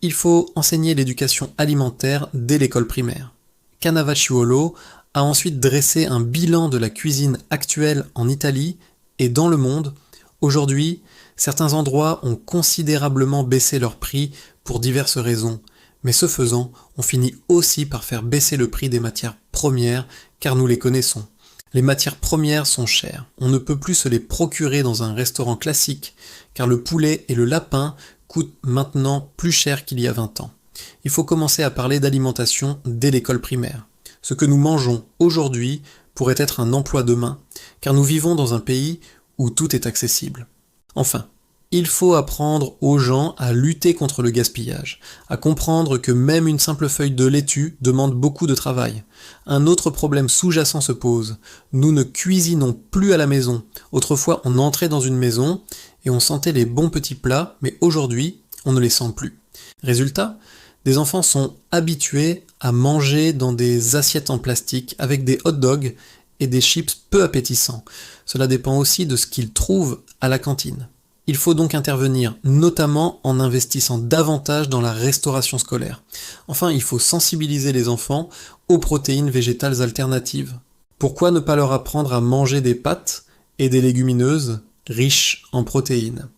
Il faut enseigner l'éducation alimentaire dès l'école primaire. Cannavacciuolo a ensuite dressé un bilan de la cuisine actuelle en Italie et dans le monde. Aujourd'hui, certains endroits ont considérablement baissé leurs prix pour diverses raisons, mais ce faisant, on finit aussi par faire baisser le prix des matières premières car nous les connaissons. Les matières premières sont chères, on ne peut plus se les procurer dans un restaurant classique car le poulet et le lapin coûtent maintenant plus cher qu'il y a 20 ans. Il faut commencer à parler d'alimentation dès l'école primaire. Ce que nous mangeons aujourd'hui pourrait être un emploi demain, car nous vivons dans un pays où tout est accessible. Enfin, il faut apprendre aux gens à lutter contre le gaspillage, à comprendre que même une simple feuille de laitue demande beaucoup de travail. Un autre problème sous-jacent se pose. Nous ne cuisinons plus à la maison. Autrefois, on entrait dans une maison et on sentait les bons petits plats, mais aujourd'hui, on ne les sent plus. Résultat, des enfants sont habitués à manger dans des assiettes en plastique avec des hot dogs et des chips peu appétissants. Cela dépend aussi de ce qu'ils trouvent à la cantine. Il faut donc intervenir, notamment en investissant davantage dans la restauration scolaire. Enfin, il faut sensibiliser les enfants aux protéines végétales alternatives. Pourquoi ne pas leur apprendre à manger des pâtes et des légumineuses riches en protéines ?